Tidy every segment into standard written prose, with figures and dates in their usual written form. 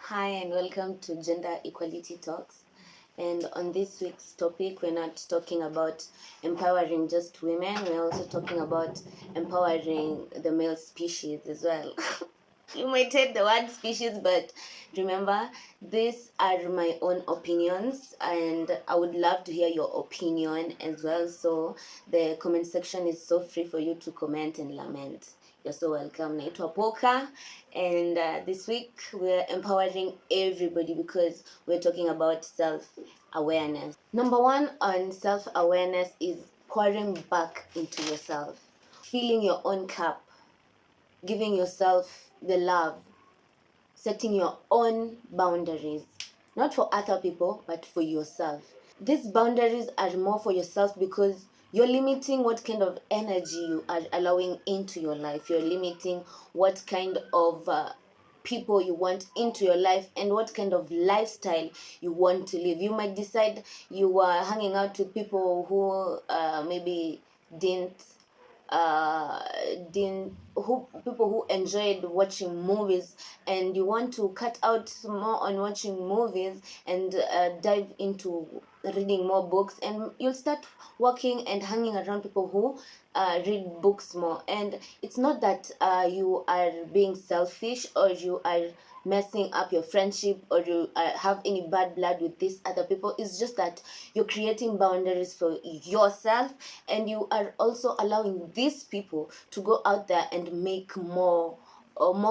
Hi and welcome to Gender Equality Talks. And on this week's topic, we're not talking about empowering just women, we're also talking about empowering the male species as well. You might hate the word species, but remember, these are my own opinions, and I would love to hear your opinion as well. So the comment section is so free for you to comment and lament. You're so welcome. Naitwa Poka, and this week we're empowering everybody because we're talking about self-awareness. Number one on self-awareness is pouring back into yourself, filling your own cup, giving yourself the love, setting your own boundaries, not for other people, but for yourself. These boundaries are more for yourself because you're limiting what kind of energy you are allowing into your life. You're limiting what kind of people you want into your life and what kind of lifestyle you want to live. You might decide you are hanging out with people who maybe didn't people who enjoyed watching movies, and you want to cut out more on watching movies and dive into reading more books, and you'll start working and hanging around people who read books more. And it's not that you are being selfish or you are messing up your friendship or you have any bad blood with these other people. It's just that you're creating boundaries for yourself, and you are also allowing these people to go out there and make more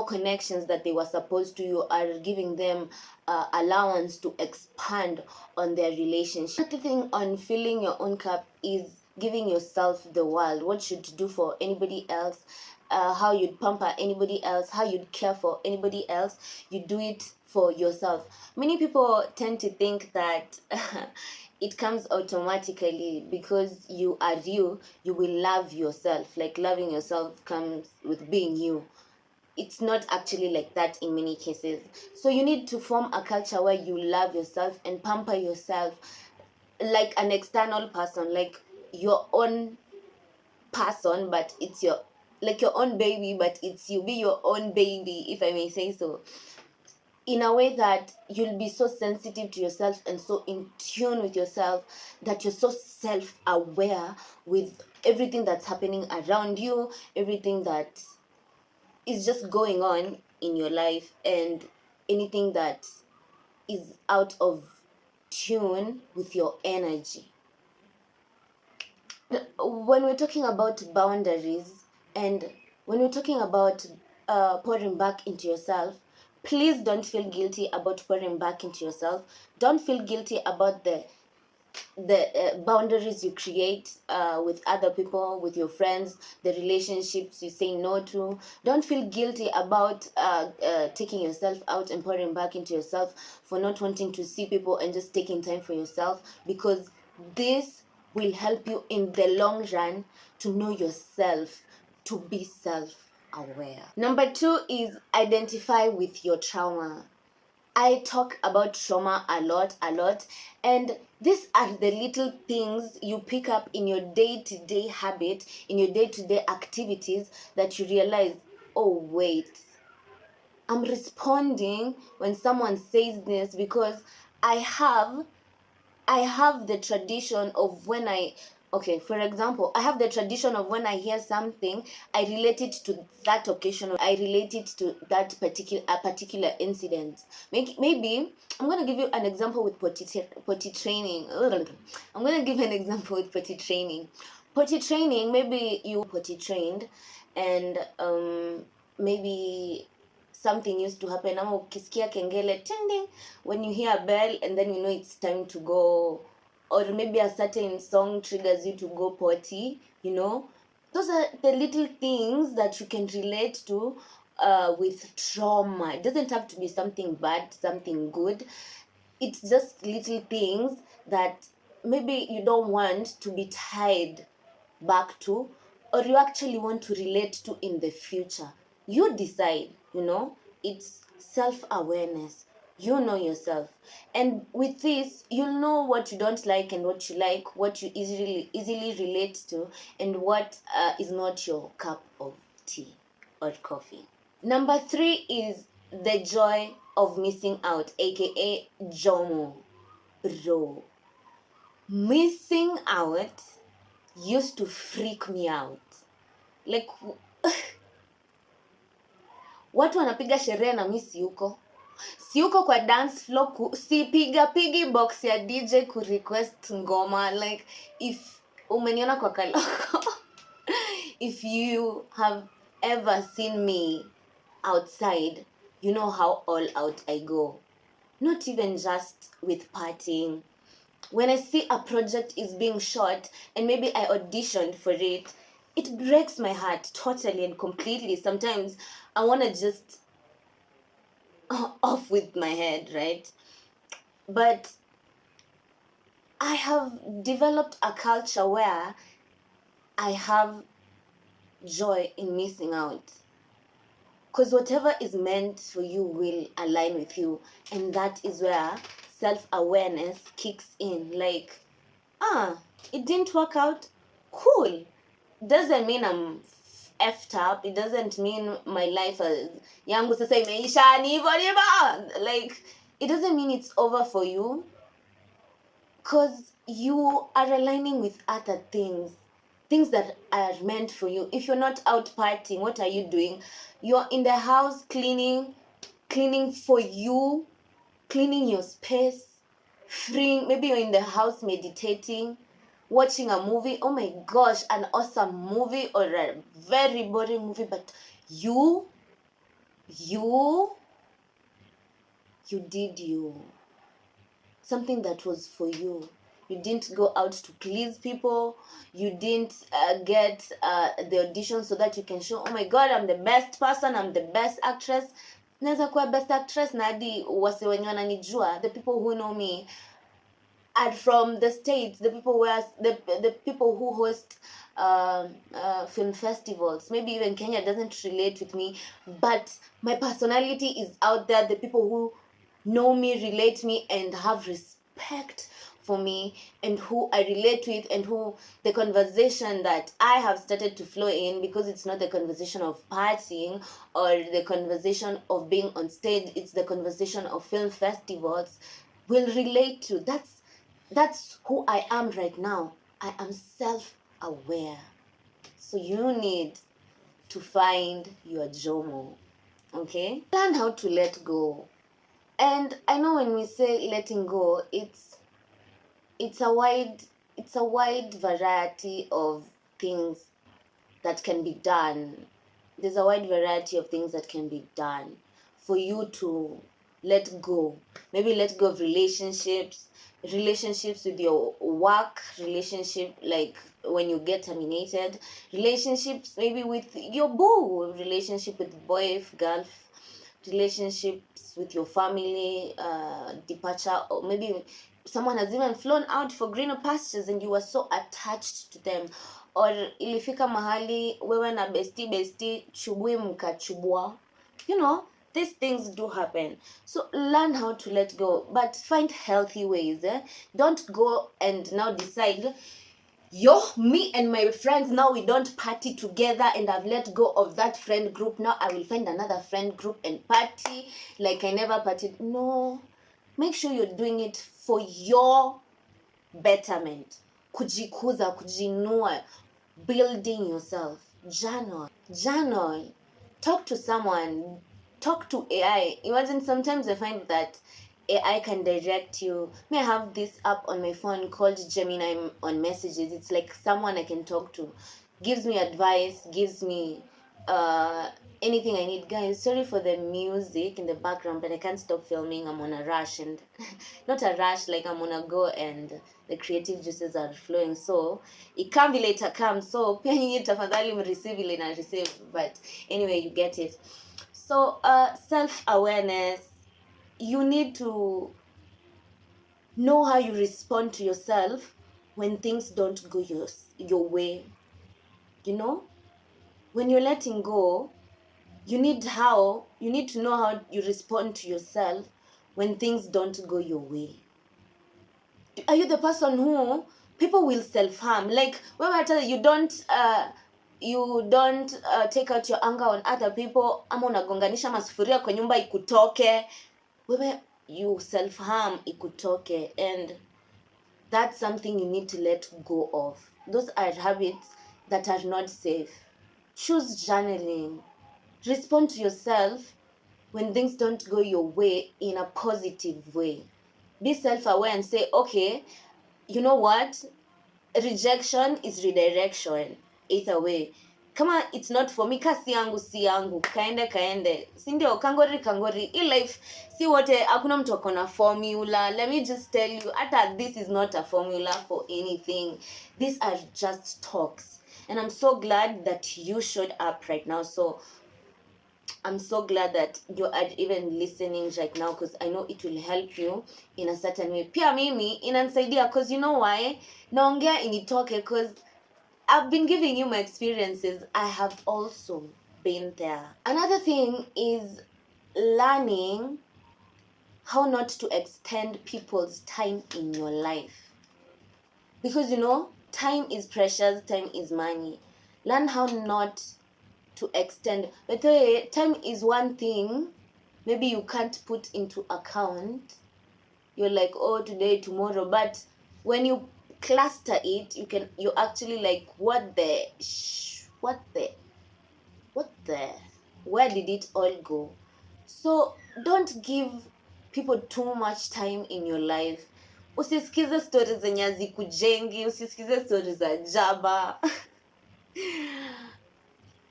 connections that they were supposed to. You are giving them allowance to expand on their relationship. Another thing on filling your own cup is giving yourself the world. What you'd do for anybody else, how you'd pamper anybody else, how you'd care for anybody else, you do it for yourself. Many people tend to think that it comes automatically because you are you will love yourself. Like loving yourself comes with being you. It's not actually like that in many cases. So you need to form a culture where you love yourself and pamper yourself like an external person, like your own person, but it's your like your own baby, but it's you. Be your own baby, if I may say so, in a way that you'll be so sensitive to yourself and so in tune with yourself that you're so self-aware with everything that's happening around you, everything that is just going on in your life, and anything that is out of tune with your energy. When we're talking about boundaries and when we're talking about pouring back into yourself, please don't feel guilty about pouring back into yourself. Don't feel guilty about the boundaries you create with other people, with your friends, the relationships you say no to. Don't feel guilty about taking yourself out and pouring back into yourself, for not wanting to see people and just taking time for yourself, because this will help you in the long run to know yourself, to be self-aware. Number two is identify with your trauma. I talk about trauma a lot, and these are the little things you pick up in your day-to-day habit, in your day-to-day activities, that you realize, oh wait, I'm responding when someone says this because I have the tradition of when for example, I have the tradition of when I hear something, I relate it to that occasion, I relate it to that particular incident. Maybe I'm going to give you an example with potty training. I'm going to give an example with potty training. Potty training, maybe you potty trained, and maybe something used to happen, ama ukisikia kengele ting ding, when you hear a bell and then you know it's time to go, or maybe a certain song triggers you to go potty, those are the little things that you can relate to with trauma. It doesn't have to be something bad, something good. It's just little things that maybe you don't want to be tied back to, or you actually want to relate to in the future. You decide. It's self-awareness. You know yourself, and with this you'll know what you don't like and what you like, what you easily relate to, and what is not your cup of tea or coffee. Number three is the joy of missing out, aka JOMO. Bro, missing out used to freak me out. Like watu wanapiga sherehe na mimi siyuko kwa dance floor pigi box ya DJ ku request ngoma. Like if umeniona kwa kaloko if you have ever seen me outside, you know how all out I go. Not even just with partying. When I see a project is being shot and maybe I auditioned for it, it breaks my heart totally and completely. Sometimes I want to just off with my head, right? But I have developed a culture where I have joy in missing out. Because whatever is meant for you will align with you. And that is where self-awareness kicks in. Like, it didn't work out. Cool. Doesn't mean I'm effed up. It doesn't mean my life is yangu sasa imeisha ni hivyo. Like, it doesn't mean it's over for you. Because you are aligning with other things that are meant for you. If you're not out partying, what are you doing? You're in the house cleaning for you, cleaning your space, freeing. Maybe you're in the house meditating, watching a movie. Oh my gosh, an awesome movie or a very boring movie, but you did you. Something that was for you. You didn't go out to please people. You didn't get the audition so that you can show, oh my god, I'm the best person, I'm the best actress. Naweza kuwa best actress na hadi wase wenye wananijua, the people who know me are from the States, the people who host film festivals. Maybe even Kenya doesn't relate with me, but my personality is out there. The people who know me, relate me, and have respect for me, and who I relate with, and who the conversation that I have started to flow in, because it's not the conversation of partying or the conversation of being on stage, it's the conversation of film festivals, will relate to. That's who I am right now. I am self-aware. So you need to find your JOMO. Okay? Learn how to let go. And I know when we say letting go, it's a wide variety of things that can be done. There's a wide variety of things that can be done for you to let go. Maybe let go of relationships with your work, relationship like when you get terminated, relationships maybe with your boo, relationship with boy, girl, relationships with your family, departure, or maybe someone has even flown out for greener pastures and you were so attached to them, or ilifika mahali wewe na bestie chubui mkachubwa. These things do happen. So learn how to let go, but find healthy ways. Don't go and now decide, me and my friends, now we don't party together and I've let go of that friend group. Now I will find another friend group and party like I never partied. No. Make sure you're doing it for your betterment. Kujikuza, kujinua, building yourself. Journal. Talk to someone. Talk to AI. Imagine sometimes I find that AI can direct you. I have this app on my phone called Gemini on Messages. It's like someone I can talk to. Gives me advice, gives me anything I need. Guys, sorry for the music in the background, but I can't stop filming. I'm on a rush, and not a rush, like I'm on a go, and the creative juices are flowing. So it can be later come. So pia nyinyi tafadhali mreceive ile na receive. But anyway, you get it. So self-awareness. You need to know how you respond to yourself when things don't go your way. When you're letting go, you need to know how you respond to yourself when things don't go your way. Are you the person who people will self-harm? Like when I tell you don't take out your anger on other people, ama unagonganisha masufuria kwa nyumba ikutoke. wewe you self-harm ikutoke, and that's something you need to let go of. Those are habits that are not safe. Choose journaling. Respond to yourself when things don't go your way in a positive way. Be self-aware and say, okay, you know what? Rejection is redirection. Either way. Kama it's not for me, ka si yangu si yangu, kaende. Si ndio, kangori. In life, si wote, hakuna mtu ako na formula. Let me just tell you, hata this is not a formula for anything. These are just talks. And I'm so glad that you showed up right now. So I'm so glad that you are even listening right now, because I know it will help you in a certain way. Pia mimi inanisaidia, because you know why? Naongea initoke because I've been giving you my experiences. I have also been there. Another thing is learning how not to extend people's time in your life. Because you know, time is precious, time is money. Learn how not to extend. But time is one thing maybe you can't put into account. You're like, oh, today, tomorrow. But when you cluster it, you actually like, what the where did it all go? So don't give people too much time in your life. Usisikize stories zenye hazikujengi, usisikize stories za jaba.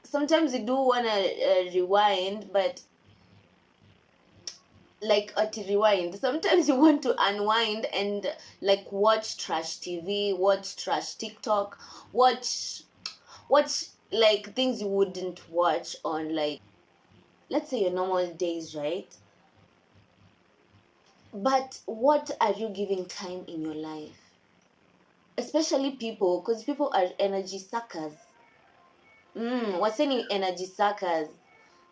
Sometimes you do want to rewind, but like rewind. Sometimes you want to unwind and like watch trash TV, watch trash TikTok, watch like things you wouldn't watch on, like, let's say, your normal days, right? But what are you giving time in your life? Especially people, because people are energy suckers. What's any energy suckers?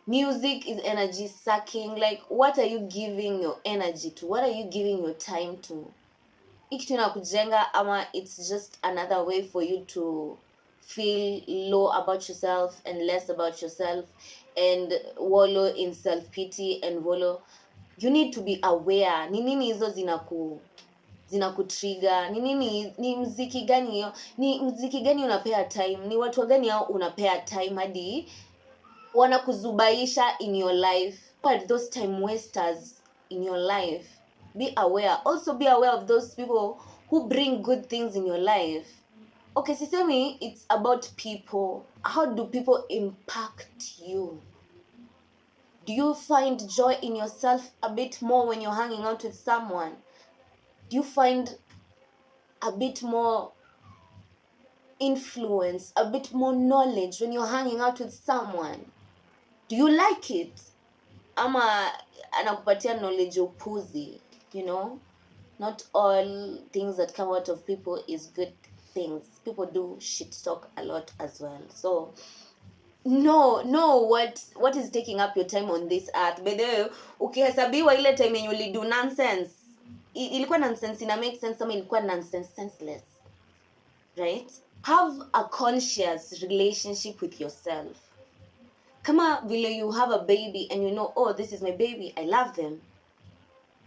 Music is energy sucking. Like, what are you giving your energy to? What are you giving your time to? Ikitu inakujenga, ama it's just another way for you to feel low about yourself and less about yourself and wallow in self-pity and wallow. You need to be aware. Ni nini hizo zinakutrigger? Ni mziki gani hiyo? Ni mziki gani unapea time? Ni watu gani hao unapea time hadi wanakuzubaisha in your life? But those time wasters in your life, be aware. Also be aware of those people who bring good things in your life. Okay, sisemi it's about people. How do people impact you? Do you find joy in yourself a bit more when you're hanging out with someone? Do you find a bit more influence, a bit more knowledge when you're hanging out with someone? Do you like it? Ama anakupatia knowledge upuzi, you know? Not all things that come out of people is good things. People do shit talk a lot as well. So know what is taking up your time on this earth. By the way, ukihesabiwa ile time yenye ulido nonsense, ilikuwa nonsense, ina make sense, ama ilikuwa nonsense senseless, right? Have a conscious relationship with yourself. Kama vile you have a baby and you know, oh, this is my baby, I love them,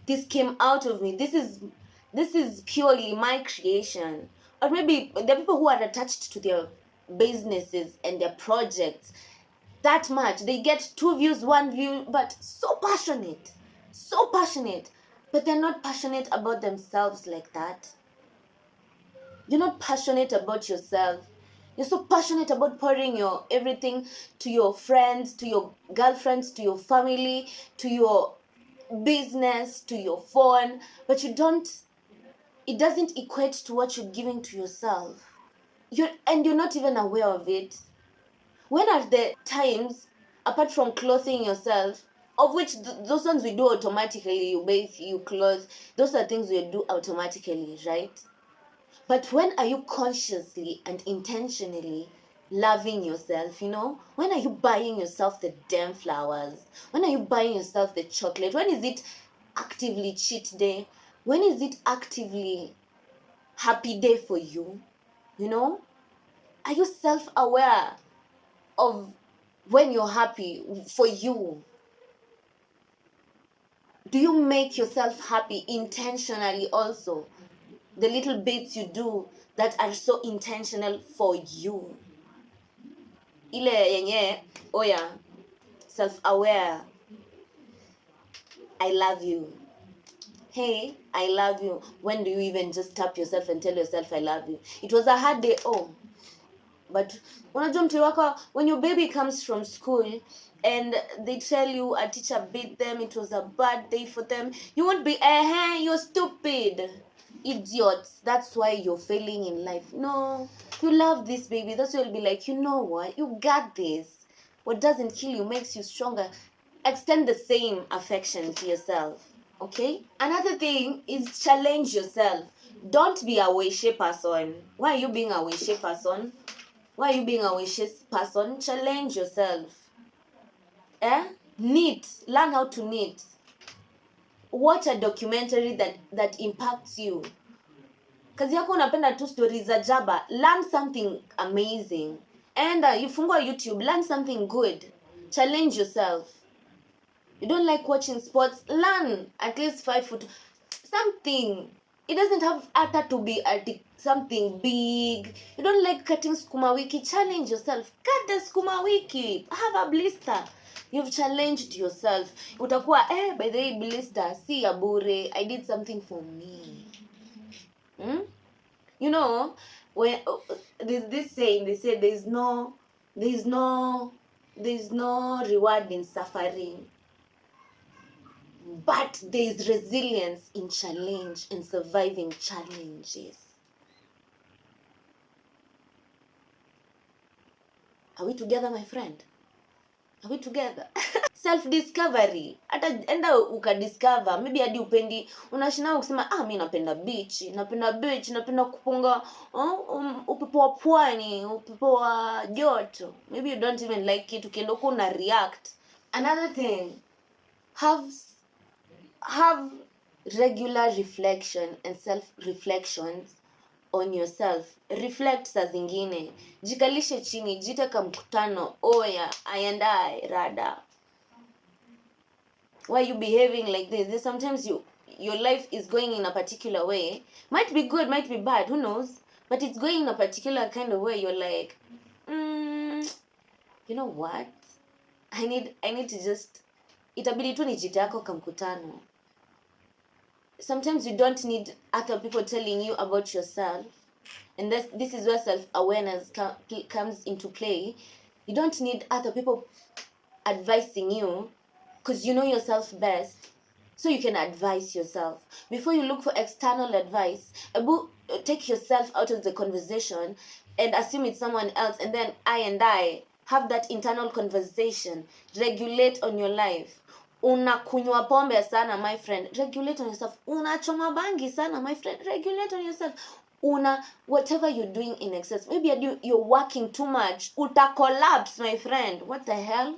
this came out of me, this is purely my creation. Or maybe the people who are attached to their businesses and their projects that much, they get 2 views, 1 view, but so passionate, but they're not passionate about themselves like that. You're not passionate about yourself. You're so passionate about pouring your everything to your friends, to your girlfriends, to your family, to your business, to your phone, but it doesn't equate to what you're giving to yourself. You're not even aware of it. When are the times, apart from clothing yourself, of which those ones we do automatically, you bathe, you clothe, those are things we do automatically, right? But when are you consciously and intentionally loving yourself, you know? When are you buying yourself the damn flowers? When are you buying yourself the chocolate? When is it actively cheat day? When is it actively happy day for you? You know? Are you self-aware of when you're happy for you? Do you make yourself happy intentionally also? The little bits you do that are so intentional for you. Ile yenye, oh yeah, self-aware. I love you. Hey, I love you. When do you even just tap yourself and tell yourself I love you? It was a hard day. Oh, but unajua mtu wako, when your baby comes from school and they tell you a teacher beat them, it was a bad day for them, you won't be you're stupid, idiots, that's why you're failing in life. No, you love this baby. That's why you'll be like, you know what, you got this. What doesn't kill you makes you stronger. Extend the same affection to yourself. Okay, another thing is challenge yourself. Don't be a wishy person. Why are you being a wishy person? Why are you being a wishes person? Challenge yourself. Knit. Learn how to knit. Watch a documentary that impacts you. Kazi yako unapenda tu stories za jaba. Learn something amazing. And you fungua YouTube. Learn something good. Challenge yourself. You don't like watching sports? Learn at least 5 foot. Something. It doesn't have to be something big. You don't like cutting sukuma wiki? Challenge yourself. Cut the sukuma wiki. Have a blister. You've challenged yourself. Utakuwa, by the way, blister, si ya bure. I did something for me. You know, when there's this saying, they say there's no reward in suffering. But there is resilience in challenge and surviving challenges. Are we together, my friend? Are we together? Self-discovery. Hata enda ukadiscover. Maybe hadi upendi. Unashinda kusema, mi napenda beach. Napenda kupunga upepo wa pwani, upepo wa joto. Maybe you don't even like it. Ukienda huko una react. Another thing. Have regular reflection and self-reflections on yourself. Reflect saa zingine. Jikalishe chini, jiteka mkutano. Oya, I rada. Why are you behaving like this? There's sometimes your life is going in a particular way. Might be good, might be bad, who knows? But it's going in a particular kind of way. You're like, you know what? I need to just, itabidi tu nijite yako kamkutano. Sometimes you don't need other people telling you about yourself. And this is where self-awareness comes into play. You don't need other people advising you, because you know yourself best. So you can advise yourself. Before you look for external advice, take yourself out of the conversation and assume it's someone else. And then I have that internal conversation. Regulate on your life. Unakunywa pombe sana, my friend, regulate on yourself. Unachoma bangi sana, my friend, regulate on yourself. Whatever you're doing in excess, maybe you're working too much, uta collapse, my friend. What the hell?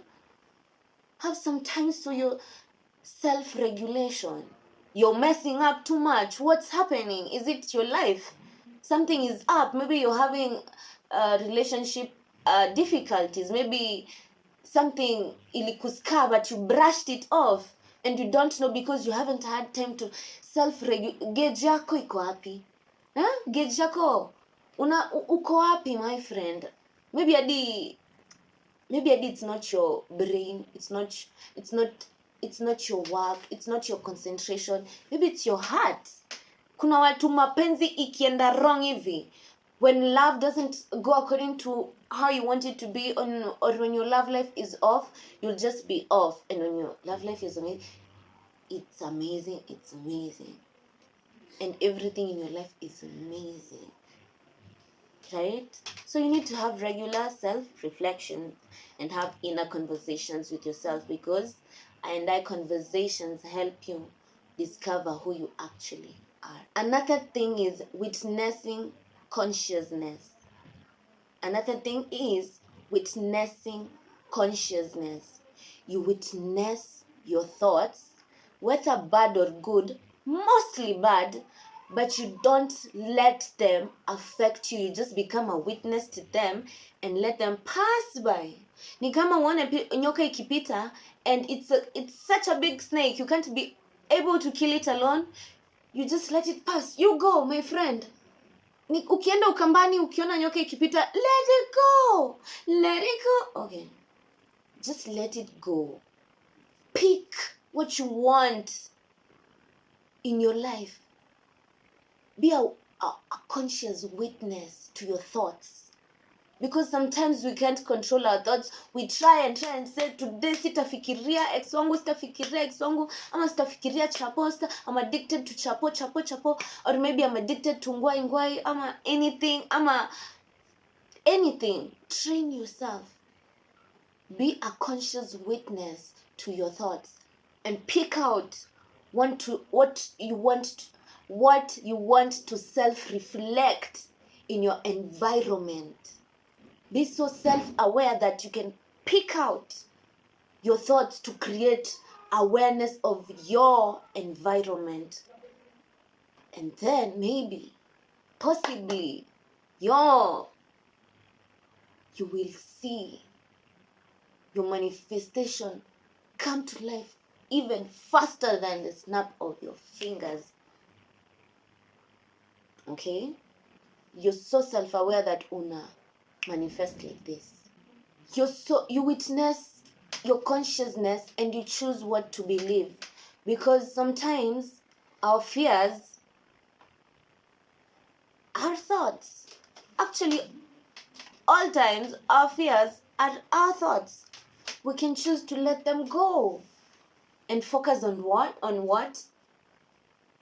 Have some time for your self-regulation. You're messing up too much. What's happening? Is it your life? Something is up. Maybe you're having relationship difficulties. Maybe something ilikuska, but you brushed it off and you don't know because you haven't had time to self-regulate. Gauge yako iko wapi? Gauge yako uko wapi, my friend? Maybe it's not your brain, it's not your work, it's not your concentration. Maybe it's your heart. Kuna watu mapenzi ikienda wrong hivi, when love doesn't go according to how you want it to be, or when your love life is off, you'll just be off. And when your love life is amazing, it's amazing. And everything in your life is amazing. Right? So you need to have regular self-reflection and have inner conversations with yourself, because conversations help you discover who you actually are. Another thing is witnessing consciousness. You witness your thoughts, whether bad or good, mostly bad, but you don't let them affect you. You just become a witness to them and let them pass by. Ni kama uone nyoka ikipita and it's such a big snake, you can't be able to kill it alone, you just let it pass. You go, my friend. Ukienda ukambani, ukiona nyoka ikipita, let it go. Let it go. Okay. Just let it go. Pick what you want in your life. Be a conscious witness to your thoughts. Because sometimes we can't control our thoughts. We try and say, today sitafikiria ex wangu, sitafikiria ex wangu, ama sitafikiria chapo, I'm addicted to chapo, or maybe I'm addicted to ngwai, ama anything. Train yourself. Be a conscious witness to your thoughts and pick out what you want to self-reflect in your environment. Be so self-aware that you can pick out your thoughts to create awareness of your environment. And then maybe, possibly, you will see your manifestation come to life even faster than the snap of your fingers. Okay? You're so self-aware that una manifest like this. You witness your consciousness and you choose what to believe. Because sometimes our fears are thoughts. Actually, all times our fears are our thoughts. We can choose to let them go and focus on what?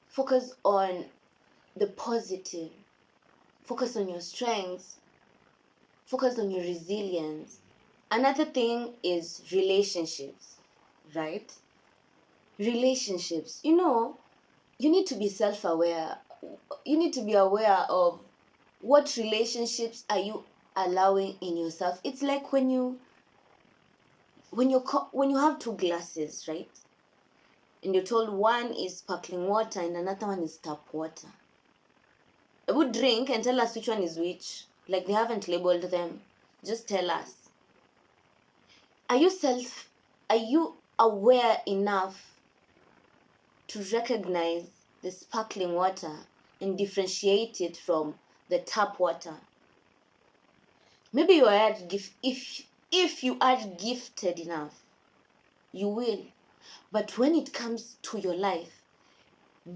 Focus on the positive. Focus on your strengths. Focus on your resilience. Another thing is relationships, right? Relationships. You need to be self-aware. You need to be aware of what relationships are you allowing in yourself. It's like when you have two glasses, right? And you're told one is sparkling water and another one is tap water. I would drink and tell us which one is which. Like they haven't labeled them. Just tell us. Are you aware enough to recognize the sparkling water and differentiate it from the tap water? Maybe you are if you are gifted enough, you will. But when it comes to your life,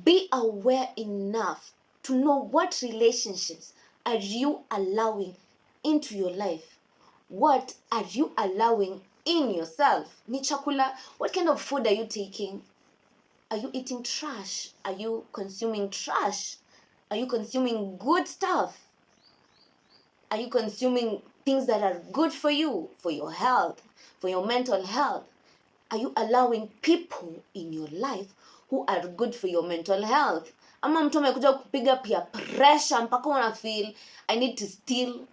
be aware enough to know what relationships are you allowing into your life. What are you allowing in yourself? Ni chakula. What kind of food are you taking? Are you eating trash? Are you consuming trash? Are you consuming good stuff? Are you consuming things that are good for you, for your health, for your mental health? Are you allowing people in your life who are good for your mental health? Ama mtu amekuja kupiga pia pressure mpaka una feel I need to steal.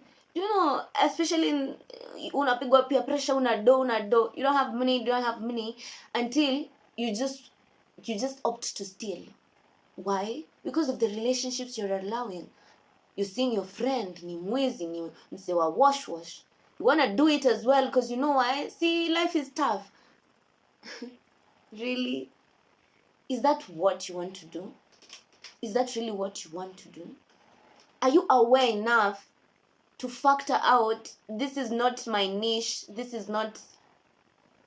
Especially unapigwa pia pressure, una do. You don't have money until you just opt to steal. Why? Because of the relationships you're allowing. You're seeing your friend ni mwizi, ni mse wa wash. You want to do it as well because you know why? See, life is tough. Really? Is that what you want to do? Is that really what you want to do? Are you aware enough to factor out, this is not my niche, this is not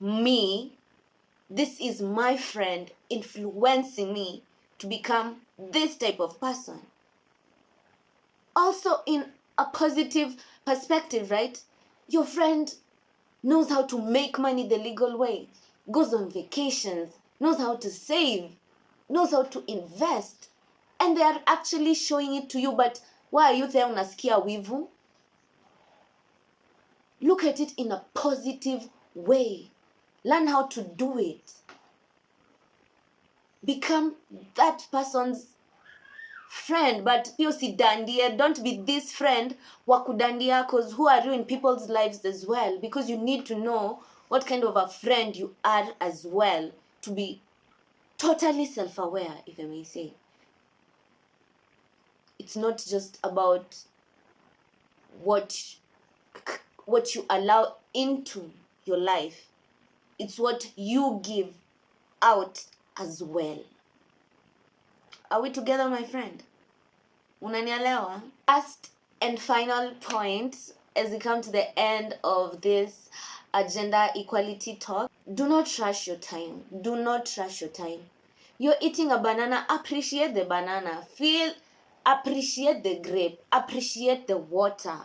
me, this is my friend influencing me to become this type of person? Also, in a positive perspective, right? Your friend knows how to make money the legal way, goes on vacations, knows how to save, knows how to invest, and they are actually showing it to you. But why are you there unasikia wivu? Look at it in a positive way. Learn how to do it. Become that person's friend, but pia usidandia. Don't be this friend wa kudandia, because who are you in people's lives as well? Because you need to know what kind of a friend you are as well to be totally self-aware, if I may say. It's not just about what you allow into your life. It's what you give out as well. Are we together, my friend? Unanielewa? Last and final point, as we come to the end of this gender equality talk, do not rush your time. Do not rush your time. You're eating a banana, appreciate the banana. Appreciate the grape. Appreciate the water.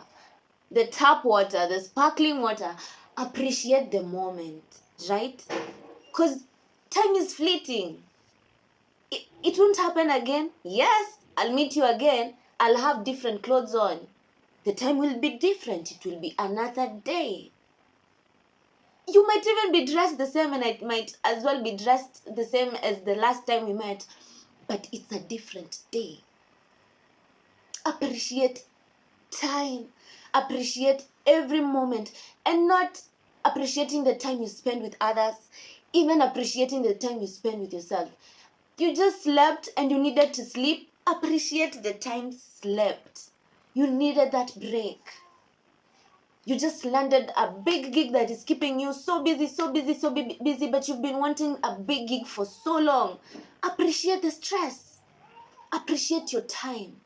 The tap water, the sparkling water. Appreciate the moment, right? Because time is fleeting. It won't happen again. Yes, I'll meet you again. I'll have different clothes on. The time will be different. It will be another day. You might even be dressed the same, and I might as well be dressed the same as the last time we met. But it's a different day. Appreciate time. Appreciate every moment. And not appreciating the time you spend with others. Even appreciating the time you spend with yourself. You just slept and you needed to sleep. Appreciate the time slept. You needed that break. You just landed a big gig that is keeping you so busy, but you've been wanting a big gig for so long. Appreciate the stress. Appreciate your time.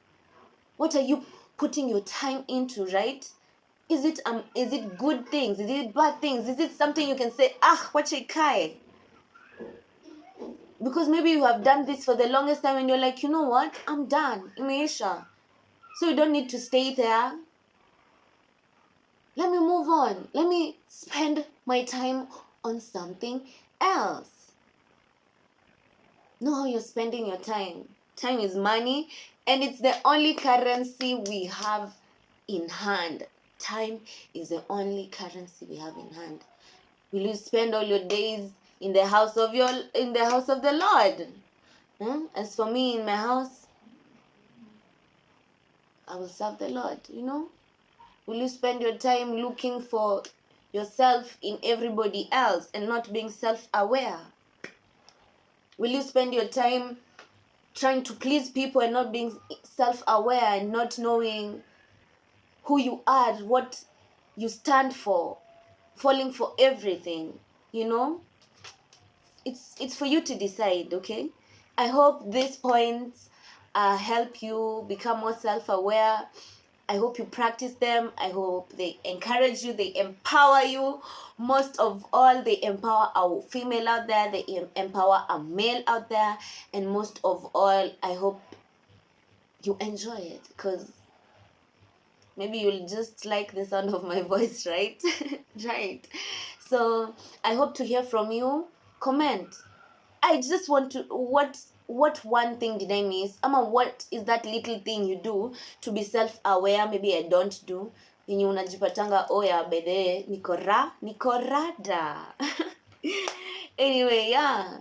What are you putting your time into, right? Is it good things? Is it bad things? Is it something you can say, wache kai? Because maybe you have done this for the longest time and you're like, you know what? I'm done. Imeisha. So you don't need to stay there. Let me move on. Let me spend my time on something else. Know how you're spending your time. Time is money, and it's the only currency we have in hand. Time is the only currency we have in hand. Will you spend all your days in the house of the Lord? As for me, in my house, I will serve the Lord, Will you spend your time looking for yourself in everybody else and not being self-aware? Will you spend your time trying to please people and not being self-aware and not knowing who you are, what you stand for, falling for everything, It's for you to decide, okay? I hope these points help you become more self-aware. I hope you practice them. I hope they encourage you. They empower you. Most of all, they empower our female out there. They empower a male out there. And most of all, I hope you enjoy it. Because maybe you'll just like the sound of my voice, right? Right. So I hope to hear from you. Comment. I just want to, what one thing did I miss? What is that little thing you do to be self-aware? Maybe I don't do. Yenye unajipatanga oya bede niko rada. Anyway, yeah.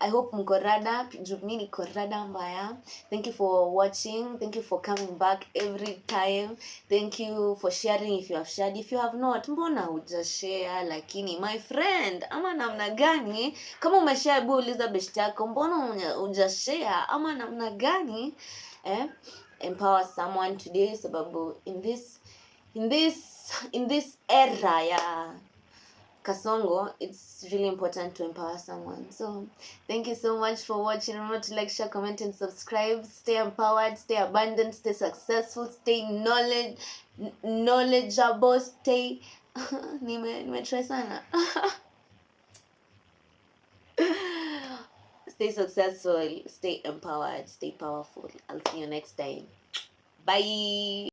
I hope mko rada, mimi niko rada mbaya. Thank you for watching. Thank you for coming back every time. Thank you for sharing if you have shared. If you have not, mbona hujashare? Lakini my friend, ama namna gani? Kama umeshare, hebu uliza best yako, mbona hujashare? Ama namna gani? Empower someone today, sababu in this era, yeah. Kasongo, it's really important to empower someone. So thank you so much for watching. Remember to like, share, comment, and subscribe. Stay empowered, stay abundant, stay successful, stay knowledgeable, stay nimetry sana. Stay successful, stay empowered, stay powerful. I'll see you next time. Bye.